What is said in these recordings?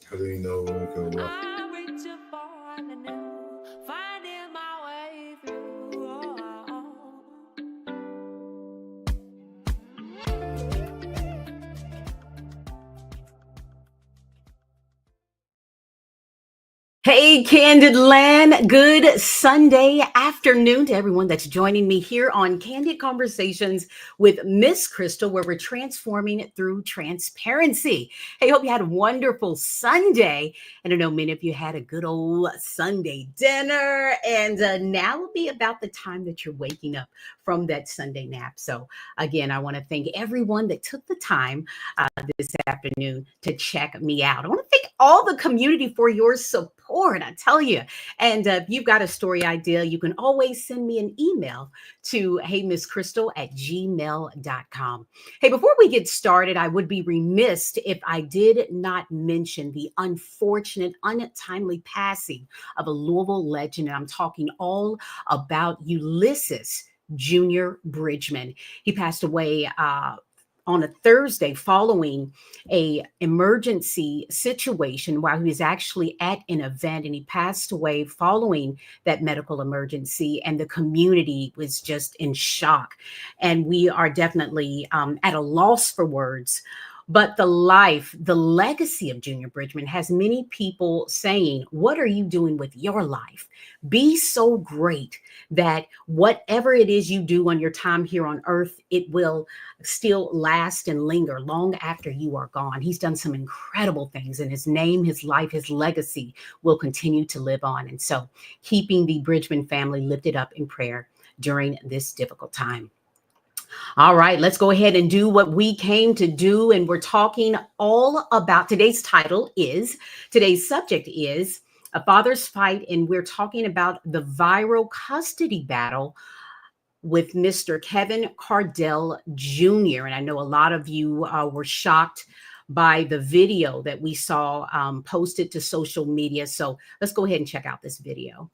How do you know when we can walk? I'm reaching for the new, finding my way through. Hey, Candid Land. Good Sunday afternoon to everyone that's joining me here on Candid Conversations with Miss Crystal, where we're transforming it through transparency. Hey, hope you had a wonderful Sunday. And I know many of you had a good old Sunday dinner. And now will be about the time that you're waking up from that Sunday nap. So, again, I want to thank everyone that took the time this afternoon to check me out. I want to thank all the community for your support. I tell you. And if you've got a story idea, you can always send me an email to heymisscrystal@gmail.com. Hey, before we get started, I would be remiss if I did not mention the unfortunate, untimely passing of a Louisville legend. And I'm talking all about Ulysses Junior Bridgman. He passed away on a Thursday following a emergency situation while he was actually at an event, and he passed away following that medical emergency, and the community was just in shock, and we are definitely at a loss for words. But the life, the legacy of Junior Bridgman has many people saying, what are you doing with your life? Be so great that whatever it is you do on your time here on earth, it will still last and linger long after you are gone. He's done some incredible things, and his name, his life, his legacy will continue to live on. And so keeping the Bridgman family lifted up in prayer during this difficult time. All right, let's go ahead and do what we came to do. And we're talking all about today's subject is A Father's Fight. And we're talking about the viral custody battle with Mr. Kevin Cardwell Jr. And I know a lot of you were shocked by the video that we saw posted to social media. So let's go ahead and check out this video.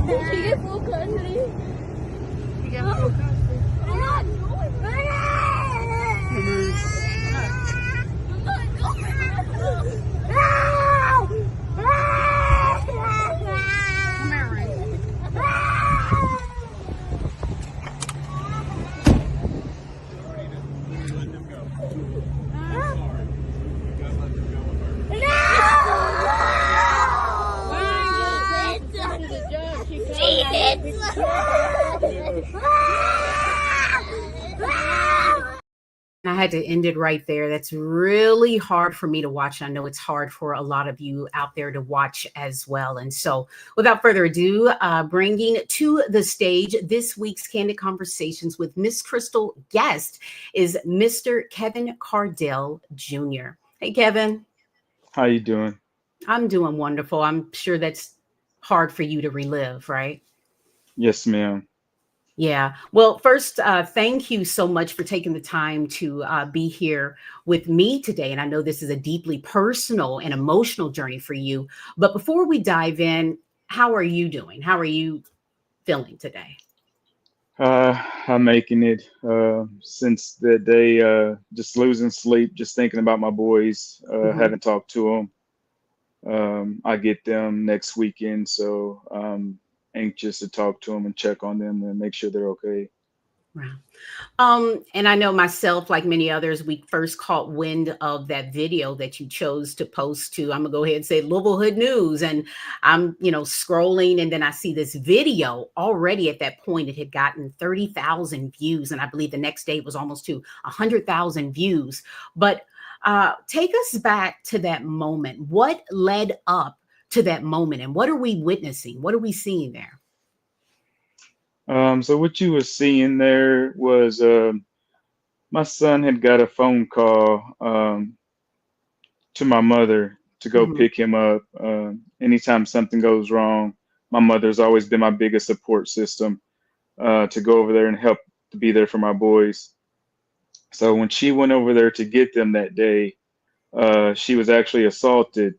Did she get full custody? She got full custody. I'm not going. I had to end it right there. That's really hard for me to watch. I know it's hard for a lot of you out there to watch as well. And so without further ado, bringing to the stage this week's Candid Conversations with Miss Crystal guest is Mr. Kevin Cardwell Jr. Hey, Kevin. How you doing? I'm doing wonderful. I'm sure that's hard for you to relive, right? Yes, ma'am. Yeah. Well, first, thank you so much for taking the time to be here with me today. And I know this is a deeply personal and emotional journey for you. But before we dive in, how are you doing? How are you feeling today? I'm making it since the day, just losing sleep, just thinking about my boys, haven't talked to them. I get them next weekend, so I'm anxious to talk to them and check on them and make sure they're okay. Wow. And I know myself, like many others, we first caught wind of that video that you chose to post to, I'm gonna go ahead and say Louisville Hood News. And I'm, scrolling, and then I see this video already. At that point, it had gotten 30,000 views. And I believe the next day it was almost to 100,000 views. But take us back to that moment. What led up to that moment, and what are we witnessing? What are we seeing there? So what you were seeing there was my son had got a phone call to my mother to go pick him up. Anytime something goes wrong, my mother's always been my biggest support system to go over there and help to be there for my boys. So when she went over there to get them that day, she was actually assaulted,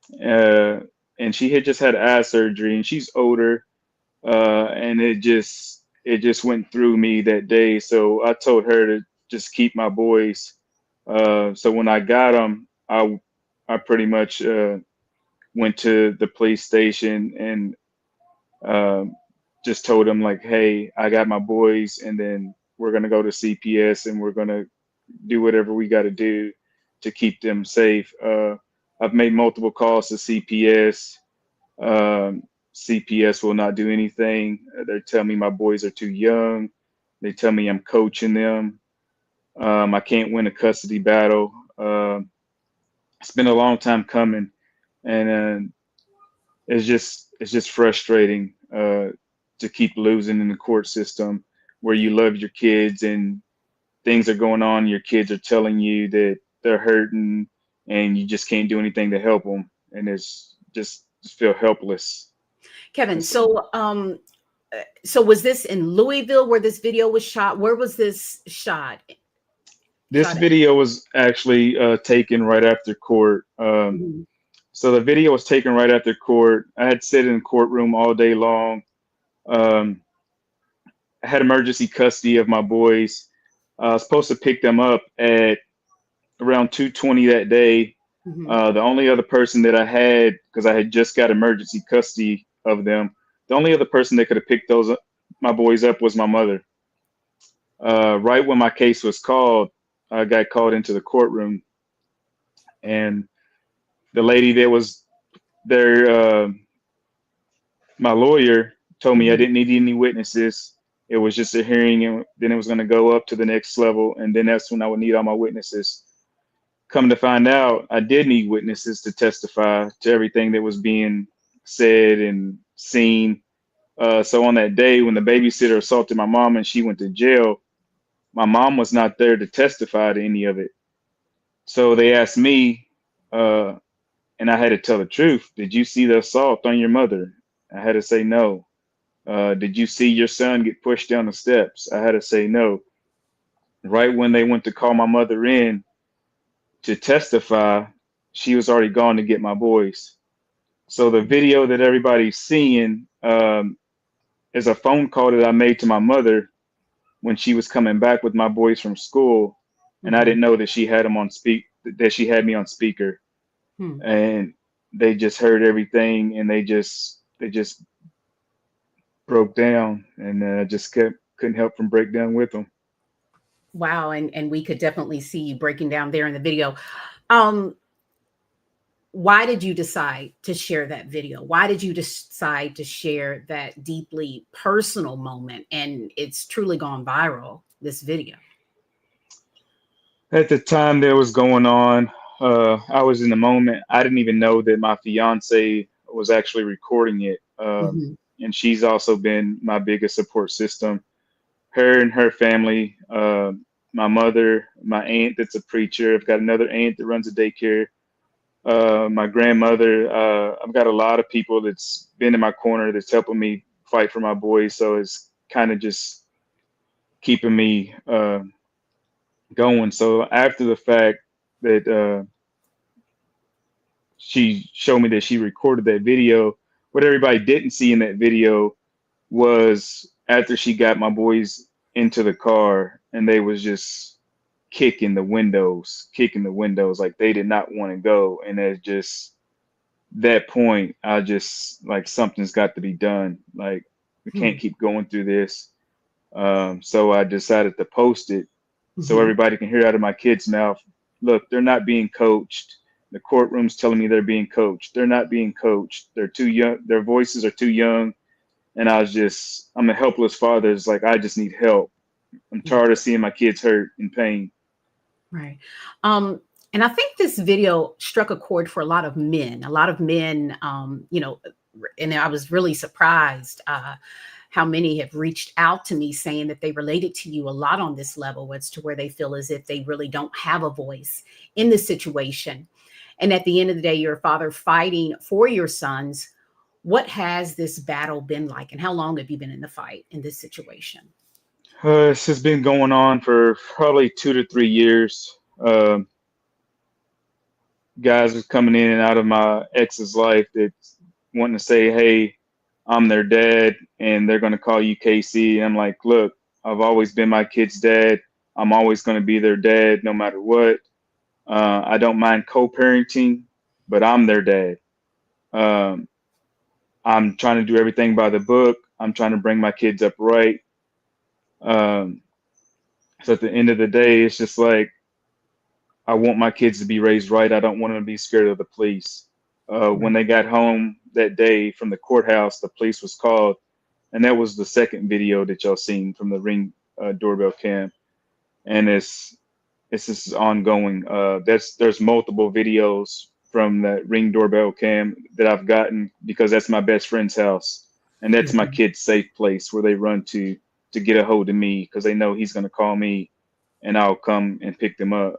and she had just had eye surgery, and she's older, and it it just went through me that day. So I told her to just keep my boys. So when I got them, I pretty much went to the police station and um, just told them like, hey, I got my boys, and then we're gonna go to CPS and we're gonna do whatever we got to do to keep them safe. I've made multiple calls to CPS. Um, CPS will not do anything. They tell me my boys are too young. They tell me I'm coaching them. I can't win a custody battle. It's been a long time coming, and it's just frustrating to keep losing in the court system where you love your kids and things are going on. Your kids are telling you that they're hurting, and you just can't do anything to help them, and it's just feel helpless. Kevin, It's, so was this in Louisville where this video was shot? Where was this shot? this Shot at? video was actually taken right after court. Mhm. So the video was taken right after court. I had sit in the courtroom all day long. Um, I had emergency custody of my boys. I was supposed to pick them up at around 2:20 that day. Mhm. The only other person that I had, because I had just got emergency custody of them, the only other person that could have picked my boys up was my mother. Right when my case was called, I got called into the courtroom, and the lady that was there, my lawyer, told me I Mhm. didn't need any witnesses. It was just a hearing, and then it was going to go up to the next level, and then that's when I would need all my witnesses. Come to find out, I did need witnesses to testify to everything that was being said and seen. So on that day when the babysitter assaulted my mom and she went to jail, my mom was not there to testify to any of it. So they asked me, uh, and I had to tell the truth. Did you see the assault on your mother? I had to say no. Did you see your son get pushed down the steps? I had to say no. Right when they went to call my mother in to testify, she was already gone to get my boys. So the video that everybody's seeing is a phone call that I made to my mother when she was coming back with my boys from school, and I Mhm. didn't know that she had that she had me on speaker, Hmm. and they just heard everything, and they just broke down, and just couldn't help from break down with them. Wow, and we could definitely see you breaking down there in the video. Um, why did you decide to share that video? Why did you decide to share that deeply personal moment? And it's truly gone viral, this video. At the time that was going on, I was in the moment. I didn't even know that my fiance was actually recording it. Mhm. And she's also been my biggest support system. Her and her family, my mother, my aunt that's a preacher. I've got another aunt that runs a daycare. My grandmother. I've got a lot of people that's been in my corner that's helping me fight for my boys. So it's kind of just keeping me going. So after the fact that she showed me that she recorded that video, what everybody didn't see in that video was after she got my boys into the car and they was just kicking the windows like they did not want to go. And at just that point, I just like something's got to be done. Like we Hmm. can't keep going through this. So I decided to post it so Mhm. everybody can hear out of my kids' mouth. Look, they're not being coached. The courtroom's telling me they're being coached. They're not being coached. They're too young. Their voices are too young. And I'm a helpless father. It's like, I just need help. I'm Yeah. tired of seeing my kids hurt in pain. Right. Um, and I think this video struck a chord for a lot of men. A lot of men, and I was really surprised how many have reached out to me saying that they related to you a lot on this level, as to where they feel as if they really don't have a voice in this situation. And at the end of the day, you're a father fighting for your sons. What has this battle been like, and how long have you been in the fight in this situation? This has been going on for probably 2 to 3 years. Guys are coming in and out of my ex's life that wanting to say, hey, I'm their dad and they're going to call you Casey. I'm like, look, I've always been my kid's dad. I'm always going to be their dad no matter what. I don't mind co-parenting, but I'm their dad. Um, I'm trying to do everything by the book. I'm trying to bring my kids up right. Um, so at the end of the day, it's just like I want my kids to be raised right. I don't want them to be scared of the police. When they got home that day from the courthouse, the police was called, and that was the second video that y'all seen from the Ring doorbell cam, and it's just ongoing. There's multiple videos from that Ring doorbell cam that I've gotten because that's my best friend's house, and that's my Mhm. kid's safe place where they run to get a hold of me because they know he's gonna call me, and I'll come and pick them up.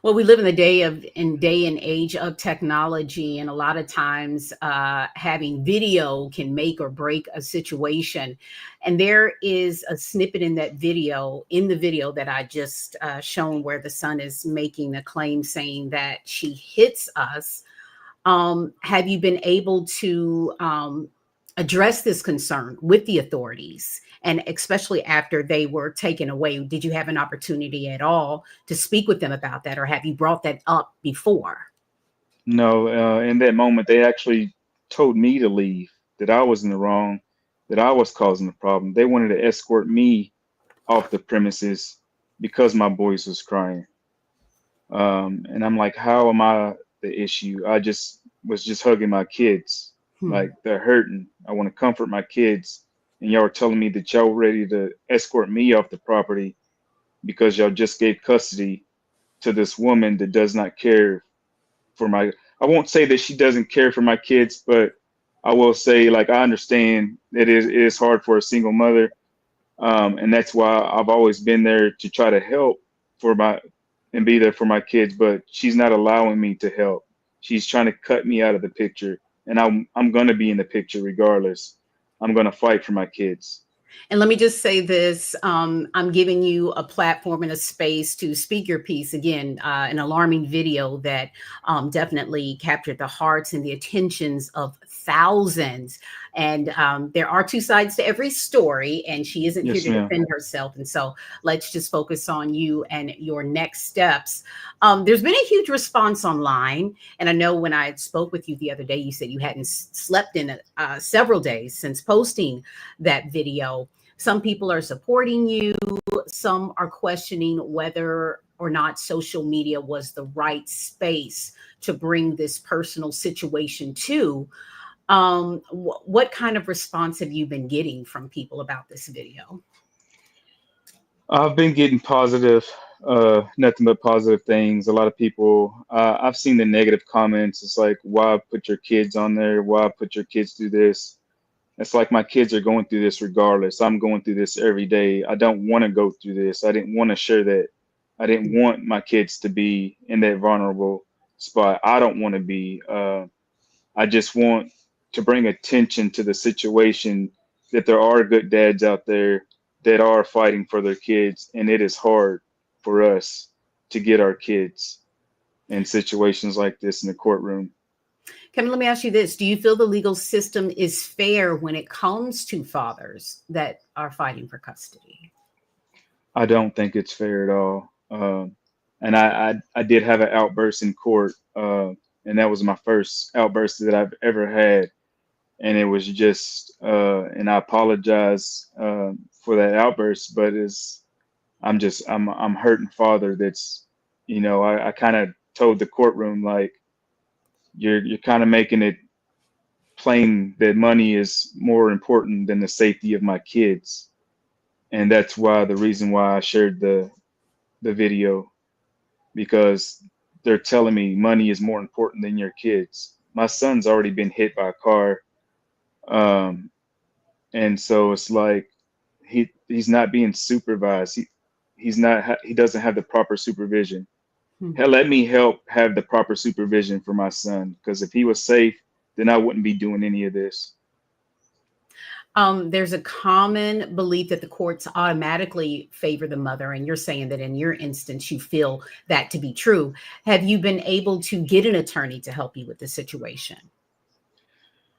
Well, we live in the day and age of technology, and a lot of times having video can make or break a situation. And there is a snippet in the video that I just shown, where the son is making a claim saying that she hits us. Have you been able to address this concern with the authorities? And especially after they were taken away, did you have an opportunity at all to speak with them about that, or have you brought that up before? No, in that moment, they actually told me to leave, that I was in the wrong, that I was causing the problem. They wanted to escort me off the premises because my boys was crying. And I'm like, how am I the issue? I just was just hugging my kids. Hmm. Like they're hurting. I want to comfort my kids. And y'all are telling me that y'all ready to escort me off the property because y'all just gave custody to this woman that does not care for my, I won't say that she doesn't care for my kids, but I will say like I understand it is hard for a single mother. And that's why I've always been there to try to help for my and be there for my kids, but she's not allowing me to help. She's trying to cut me out of the picture, and I'm gonna be in the picture regardless. I'm gonna fight for my kids. And let me just say this, I'm giving you a platform and a space to speak your piece. Again, an alarming video that definitely captured the hearts and the attentions of thousands. And there are two sides to every story, and she isn't here Yes, to ma'am. defend herself. And so let's just focus on you and your next steps. There's been a huge response online. And I know when I spoke with you the other day, you said you hadn't slept in several days since posting that video. Some people are supporting you. Some are questioning whether or not social media was the right space to bring this personal situation to. What kind of response have you been getting from people about this video? I've been getting positive, nothing but positive things. A lot of people, I've seen the negative comments. It's like, why put your kids on there? Why put your kids through this? It's like my kids are going through this regardless. I'm going through this every day. I don't want to go through this. I didn't want to share that. I didn't want my kids to be in that vulnerable spot. I don't want to be. I just want to bring attention to the situation that there are good dads out there that are fighting for their kids, and it is hard for us to get our kids in situations like this in the courtroom. Kevin, let me ask you this. Do you feel the legal system is fair when it comes to fathers that are fighting for custody? I don't think it's fair at all. And I did have an outburst in court, and that was my first outburst that I've ever had. And it was just, and I apologize for that outburst, but I'm hurting father. That's, I kind of told the courtroom like you're kind of making it plain that money is more important than the safety of my kids, and that's why the reason why I shared the video because they're telling me money is more important than your kids. My son's already been hit by a car, um, and so it's like he's not being supervised. He doesn't have the proper supervision. Hmm. Hell, let me help have the proper supervision for my son because if he was safe, then I wouldn't be doing any of this. There's a common belief that the courts automatically favor the mother, and you're saying that in your instance, you feel that to be true. Have you been able to get an attorney to help you with the situation?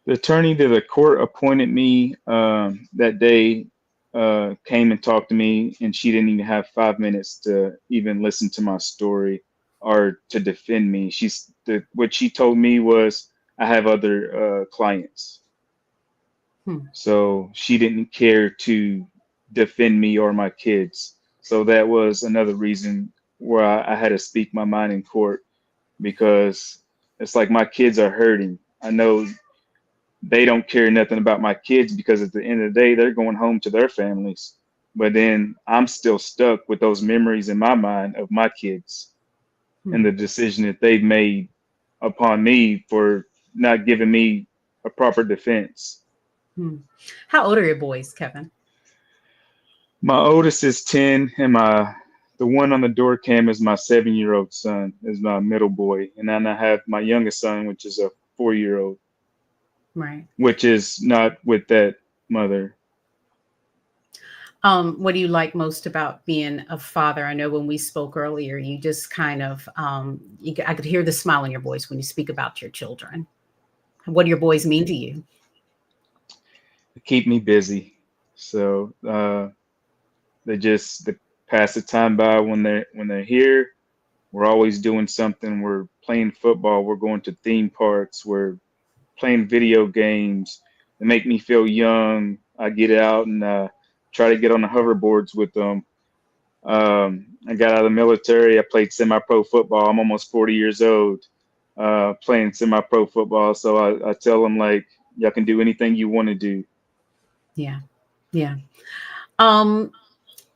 The attorney that the court appointed me that day came and talked to me, and she didn't even have 5 minutes to even listen to my story or to defend me. What she told me was I have other clients, Hmm. so she didn't care to defend me or my kids. So that was another reason where I had to speak my mind in court, because it's like my kids are hurting. I know they don't care nothing about my kids, because at the end of the day, they're going home to their families. But then I'm still stuck with those memories in my mind of my kids and Hmm. the decision that they've made upon me for not giving me a proper defense. Hmm. How old are your boys, Kevin? My oldest is 10, and the one on the door cam is my 7-year-old son, is my middle boy. And then I have my youngest son, which is a 4-year-old, Right. which is not with that mother. What do you like most about being a father? I know when we spoke earlier, you just kind of, I could hear the smile in your voice when you speak about your children. What do your boys mean to you? They keep me busy. So they pass the time by when they're here. We're always doing something. We're playing football. We're going to theme parks. We're playing video games. They make me feel young. I get out and try to get on the hoverboards with them. I got out of the military. I played semi-pro football. I'm almost 40 years old, playing semi-pro football. So I tell them, like, y'all can do anything you want to do. Yeah. Yeah. Um,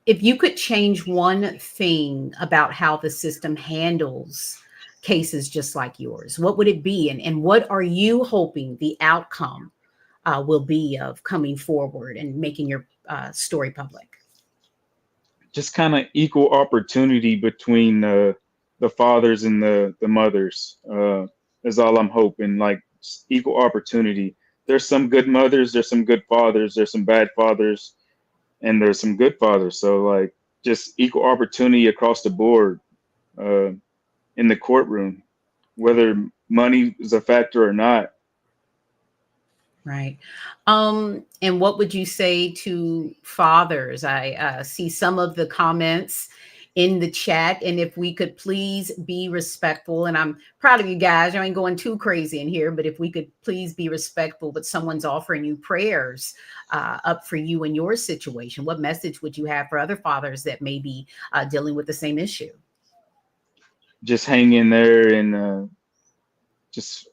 if you could change one thing about how the system handles cases just like yours, what would it be? And what are you hoping the outcome will be of coming forward and making your story public? Just kind of equal opportunity between the fathers and the mothers is all I'm hoping. Like, equal opportunity. There's some good mothers, there's some good fathers, there's some bad fathers, and there's some good fathers. So like, just equal opportunity across the board uh, in the courtroom, whether money is a factor or not. Right. And what would you say to fathers? I see some of the comments in the chat, and if we could please be respectful, and I'm proud of you guys, I ain't going too crazy in here, but if we could please be respectful, but someone's offering you prayers up for you in your situation, what message would you have for other fathers that may be dealing with the same issue? Just hang in there and just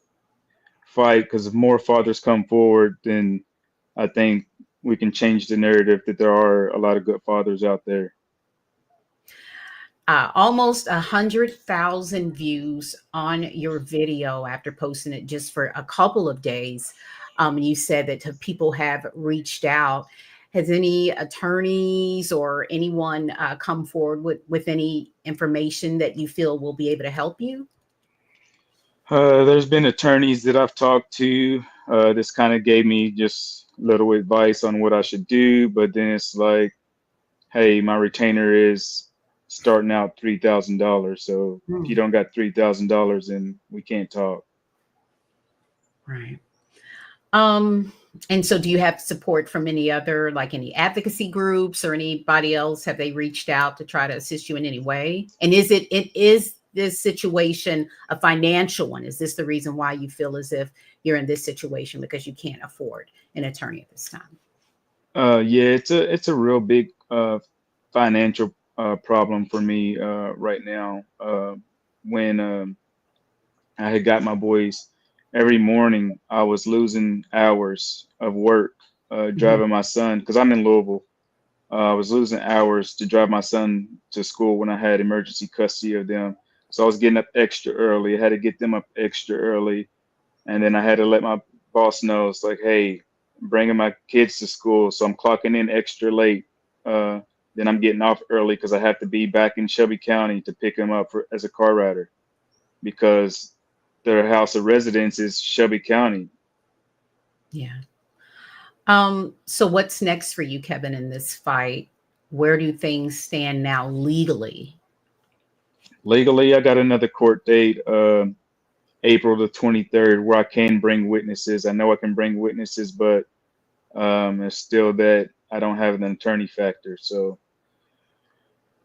fight, because if more fathers come forward, then I think we can change the narrative that there are a lot of good fathers out there. Almost 100,000 views on your video after posting it just for a couple of days. You said that people have reached out. Has any attorneys or anyone come forward with any information that you feel will be able to help you? There's been attorneys that I've talked to. This kind of gave me just little advice on what I should do, but then it's like, hey, my retainer is starting out $3,000. So if you Hmm. don't got $3,000, then we can't talk. Right. Um, and so do you have support from any other, like any advocacy groups or anybody else? Have they reached out to try to assist you in any way? And is this situation a financial one? Is this the reason why you feel as if you're in this situation because you can't afford an attorney at this time? Yeah, it's a real big financial problem for me right now. When I had got my boys, every morning I was losing hours of work Mhm. driving my son, because I'm in Louisville. I was losing hours to drive my son to school when I had emergency custody of them. So I was getting up extra early. I had to get them up extra early. And then I had to let my boss know, it's like, hey, I'm bringing my kids to school. So I'm clocking in extra late. Uh, then I'm getting off early because I have to be back in Shelby County to pick them up as a car rider, because their house of residence is Shelby County. Yeah. So what's next for you, Kevin, in this fight? Where do things stand now legally? Legally, I got another court date April the 23rd, where I can bring witnesses. I know I can bring witnesses, but it's still that I don't have an attorney factor. So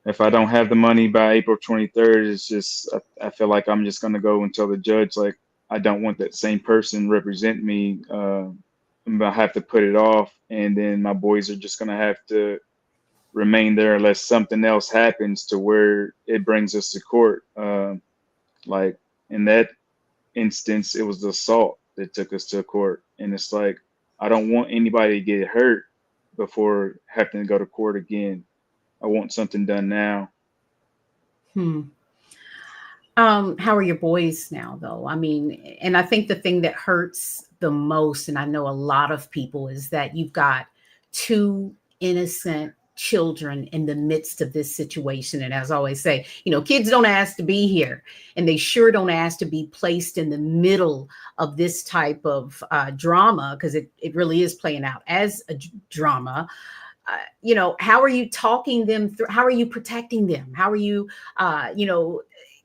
if I don't have the money by April 23rd, it's just I feel like I'm just gonna go and tell the judge like I don't want that same person represent me. I'm gonna have to put it off, and then my boys are just gonna have to remain there unless something else happens to where it brings us to court. Like in that instance, it was the assault that took us to court, and it's like I don't want anybody to get hurt before having to go to court again. I want something done now. Hmm. How are your boys now, though? I mean, and I think the thing that hurts the most, and I know a lot of people, is that you've got two innocent children in the midst of this situation. And as I always say, kids don't ask to be here, and they sure don't ask to be placed in the middle of this type of drama, because it really is playing out as a drama. How are you talking them through? How are you protecting them? How are you,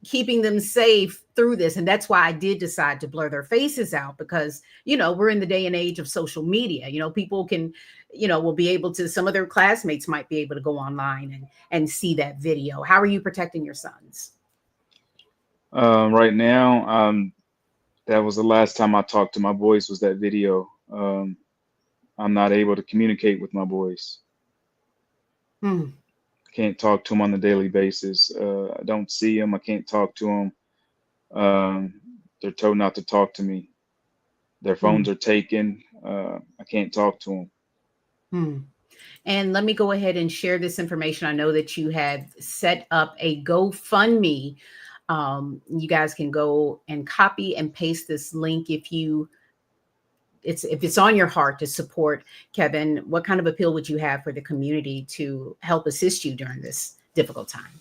keeping them safe through this? And that's why I did decide to blur their faces out, because, we're in the day and age of social media. People can, will be able to, some of their classmates might be able to go online and see that video. How are you protecting your sons? Right now, that was the last time I talked to my boys was that video. I'm not able to communicate with my boys. Hmm. Can't talk to them on a daily basis. I don't see them. I can't talk to them. They're told not to talk to me. Their Hmm. phones are taken. I can't talk to them. Hmm. And let me go ahead and share this information. I know that you had set up a GoFundMe. You guys can go and copy and paste this link if it's on your heart to support Kevin. What kind of appeal would you have for the community to help assist you during this difficult time?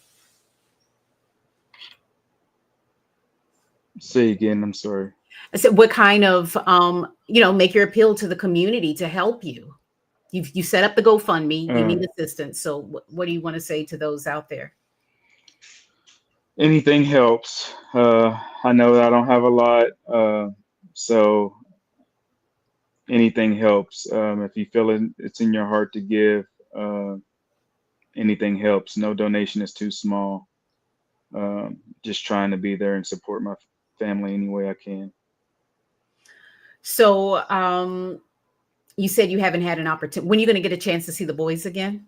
Say again. I'm sorry. I said, what kind of, make your appeal to the community to help you? You set up the GoFundMe, you Uh, need assistance. So what do you want to say to those out there? Anything helps. I know that I don't have a lot, so anything helps. If you feel it's in your heart to give, uh, anything helps. No donation is too small. Just trying to be there and support my family any way I can. So you said you haven't had an opportunity. When are you going to get a chance to see the boys again?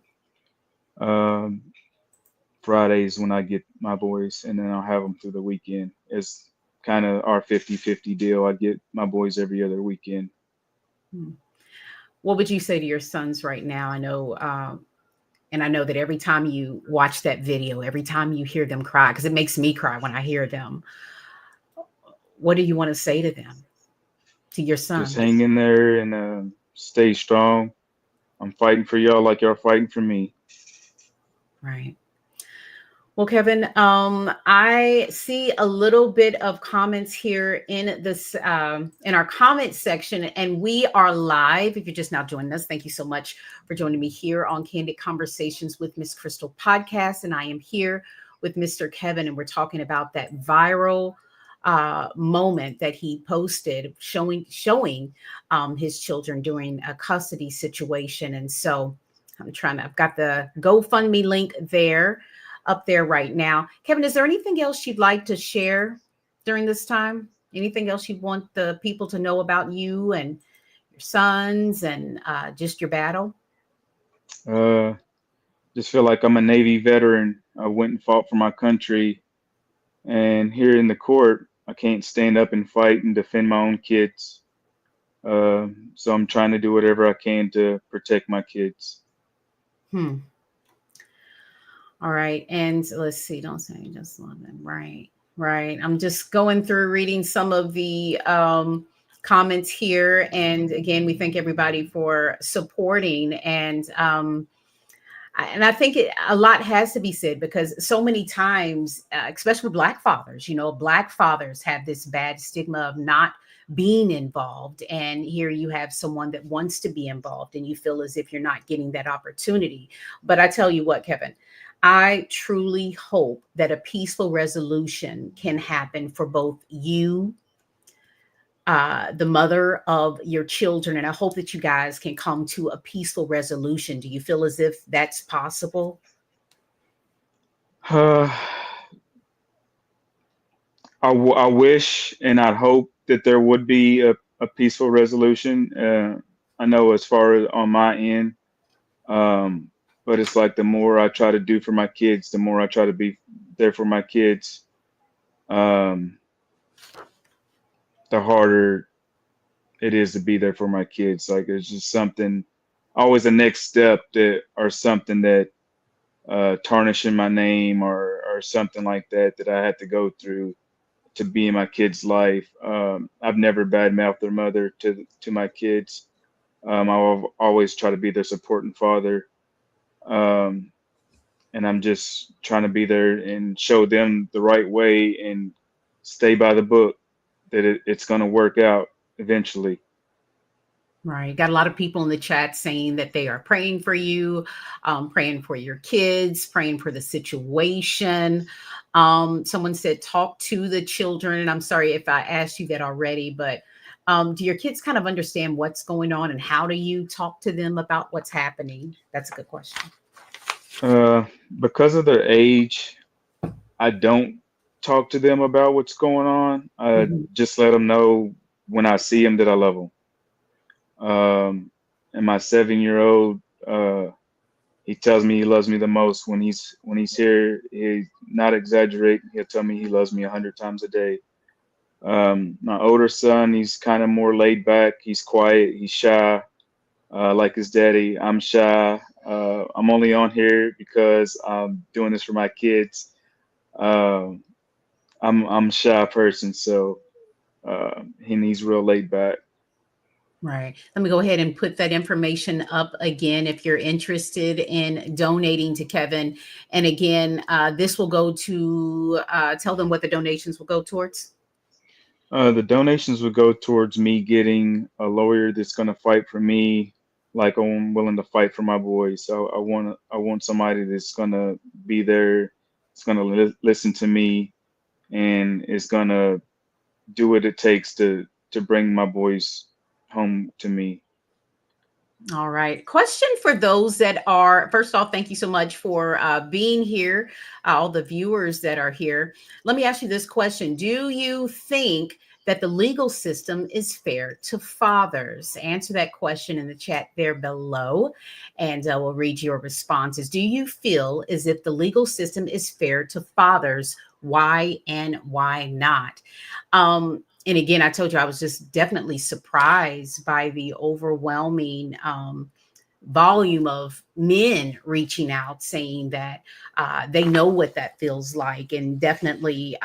Um, Fridays when I get my boys, and then I'll have them through the weekend. It's kind of our 50-50 deal. I get my boys every other weekend. Hmm. What would you say to your sons right now? I know, and I know that every time you watch that video, every time you hear them cry, because it makes me cry when I hear them. What do you want to say to them, to your Just sons? hang in there and stay strong. I'm fighting for y'all like y'all fighting for me. Right. Well, Kevin, I see a little bit of comments here in this in our comment section, and we are live. If you're just now joining us, thank you so much for joining me here on Candid Conversations with Miss Crystal podcast, and I am here with Mr. Kevin, and we're talking about that viral moment that he posted showing his children during a custody situation. And so I've got the GoFundMe link there up there right now. Kevin, is there anything else you'd like to share during this time? Anything else you want the people to know about you and your sons and just your battle? Uh, just feel like I'm a Navy veteran. I went and fought for my country, and here in the court, I can't stand up and fight and defend my own kids. So I'm trying to do whatever I can to protect my kids. Hmm. All right. And let's see. Don't say just love them. Right. Right. I'm just going through reading some of the comments here. And again, we thank everybody for supporting. And I think a lot has to be said, because so many times, especially Black fathers, Black fathers have this bad stigma of not being involved. And here you have someone that wants to be involved, and you feel as if you're not getting that opportunity. But I tell you what, Kevin, I truly hope that a peaceful resolution can happen for both you the mother of your children, and I hope that you guys can come to a peaceful resolution. Do you feel as if that's possible? Uh, I wish and I hope that there would be a peaceful resolution. I know as far as on my end, um, but it's like the more I try to do for my kids, the more I try to be there for my kids, um, the harder it is to be there for my kids. Like it's just something, always a next step that or something that tarnishing my name or something like that that I had to go through to be in my kids' life. I've never badmouthed their mother to my kids. I'll always try to be their supporting father, um, and I'm just trying to be there and show them the right way and stay by the book that it's going to work out eventually. Right. Got a lot of people in the chat saying that they are praying for you, praying for your kids, praying for the situation. Someone said, talk to the children. And I'm sorry if I asked you that already, but do your kids kind of understand what's going on and how do you talk to them about what's happening? That's a good question. Uh, because of their age, I don't talk to them about what's going on. I Mhm. just let them know when I see them that I love them. And my 7 year old, he tells me he loves me the most when he's here. He not exaggerate. He'll tell me he loves me 100 times a day. My older son, he's kind of more laid back. He's quiet. He's shy, like his daddy. I'm shy. I'm only on here because I'm doing this for my kids. Um, I'm a shy person, so he's real laid back. Right. Let me go ahead and put that information up again if you're interested in donating to Kevin. And again, this will go to tell them what the donations will go towards. The donations would go towards me getting a lawyer that's going to fight for me, like I'm willing to fight for my boys. So I want somebody that's going to be there, it's going to listen to me, and is going to do what it takes to bring my boys home to me. All right. Question for those that are, first off, thank you so much for being here, all the viewers that are here. Let me ask you this question. Do you think that the legal system is fair to fathers? Answer that question in the chat there below, and we'll read your responses. Do you feel as if the legal system is fair to fathers? Why and why not? And again, I told you I was just definitely surprised by the overwhelming volume of men reaching out saying that they know what that feels like, and definitely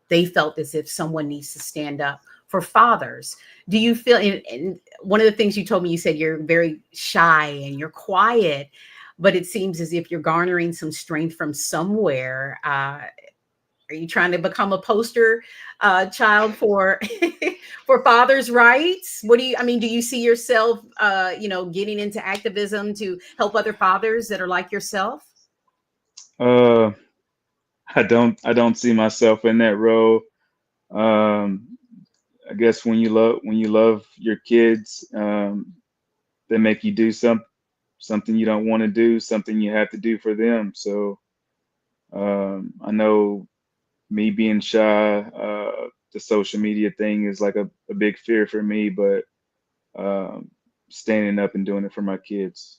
they felt as if someone needs to stand up for fathers. Do you feel, and one of the things you told me, you said you're very shy and you're quiet, but it seems as if you're garnering some strength from somewhere. Are you trying to become a poster child for for fathers' rights? What do you? I mean, do you see yourself, getting into activism to help other fathers that are like yourself? Uh, I don't see myself in that role. Um, I guess when you love your kids, they make you do something you don't want to do, something you have to do for them. So I know me being shy, the social media thing is like a big fear for me, but um, standing up and doing it for my kids.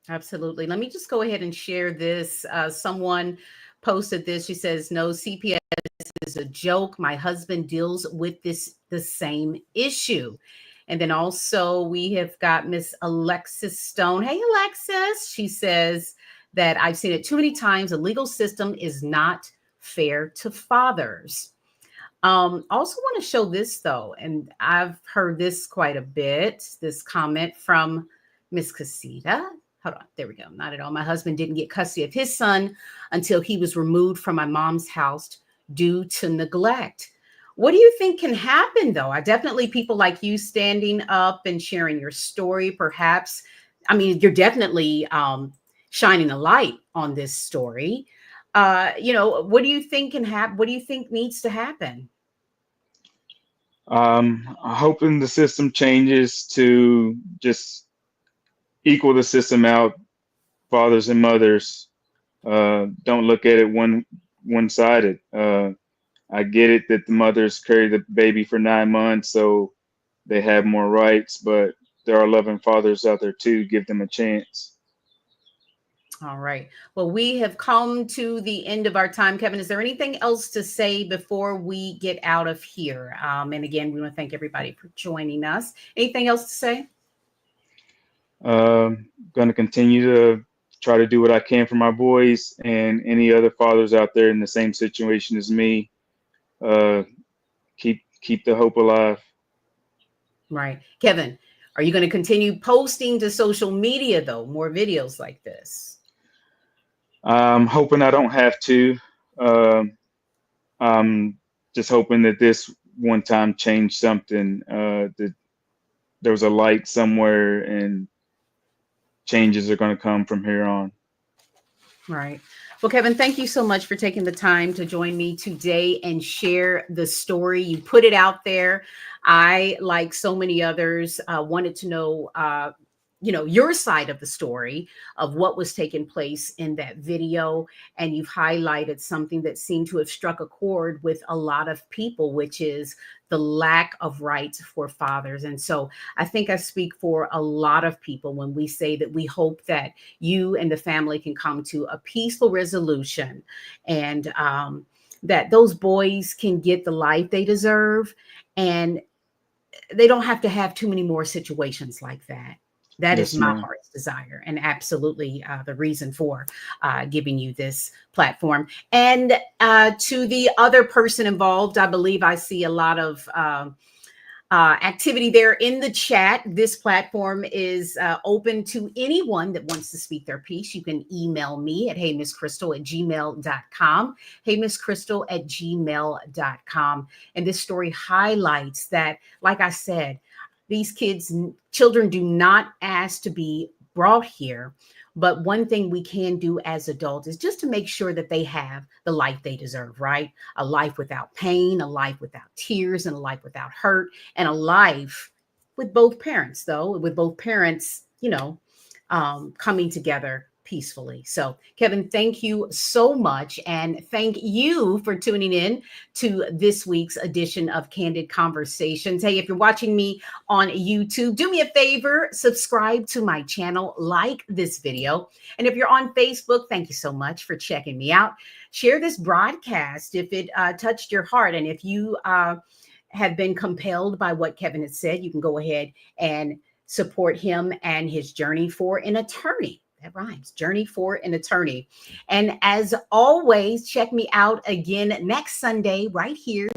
Absolutely. Let me just go ahead and share this. Someone posted this. She says, "No, CPS is a joke. My husband deals with this the same issue." And then also we have got Miss Alexis Stone. Hey, Alexis. She says that I've seen it too many times. The legal system is not fair to fathers. Also want to show this though, and I've heard this quite a bit. This comment from Miss Casita. Hold on, there we go. Not at all. My husband didn't get custody of his son until he was removed from my mom's house due to neglect. What do you think can happen though? I definitely people like you standing up and sharing your story, perhaps. I mean, you're definitely shining a light on this story. What do you think can happen? What do you think needs to happen? Hoping the system changes to just equal the system out. Fathers and mothers, don't look at it one-sided. I get it that the mothers carry the baby for 9 months, so they have more rights, but there are loving fathers out there too. Give them a chance. All right. Well, we have come to the end of our time. Kevin, is there anything else to say before we get out of here? And again, we want to thank everybody for joining us. Anything else to say? Going to continue to try to do what I can for my boys and any other fathers out there in the same situation as me. Keep the hope alive. Right. Kevin, are you going to continue posting to social media, though, more videos like this? I'm hoping I don't have to. I'm just hoping that this one time changed something, that there was a light somewhere and changes are going to come from here on. Right. Well, Kevin, thank you so much for taking the time to join me today and share the story. You put it out there. I, like so many others, wanted to know, your side of the story of what was taking place in that video. And you've highlighted something that seemed to have struck a chord with a lot of people, which is the lack of rights for fathers. And so I think I speak for a lot of people when we say that we hope that you and the family can come to a peaceful resolution, and that those boys can get the life they deserve, and they don't have to have too many more situations like that. That Yes, is my ma'am. heart's desire, and absolutely the reason for giving you this platform. And to the other person involved, I believe I see a lot of activity there in the chat. This platform is open to anyone that wants to speak their piece. You can email me at heymisscrystal@gmail.com, heymisscrystal@gmail.com. And this story highlights that, like I said, these children do not ask to be brought here. But one thing we can do as adults is just to make sure that they have the life they deserve, right? A life without pain, a life without tears, and a life without hurt, and a life with both parents, coming together peacefully. So, Kevin, thank you so much. And thank you for tuning in to this week's edition of Candid Conversations. Hey, if you're watching me on YouTube, do me a favor, subscribe to my channel, like this video. And if you're on Facebook, thank you so much for checking me out. Share this broadcast if it touched your heart. And if you have been compelled by what Kevin has said, you can go ahead and support him and his journey for an attorney. That rhymes. Journey for an attorney. And as always, check me out again next Sunday right here,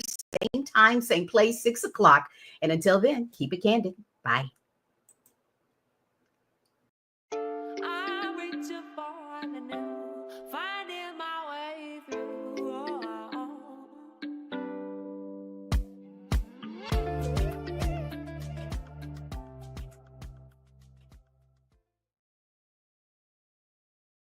same time, same place, 6 o'clock. And until then, keep it candid. Bye.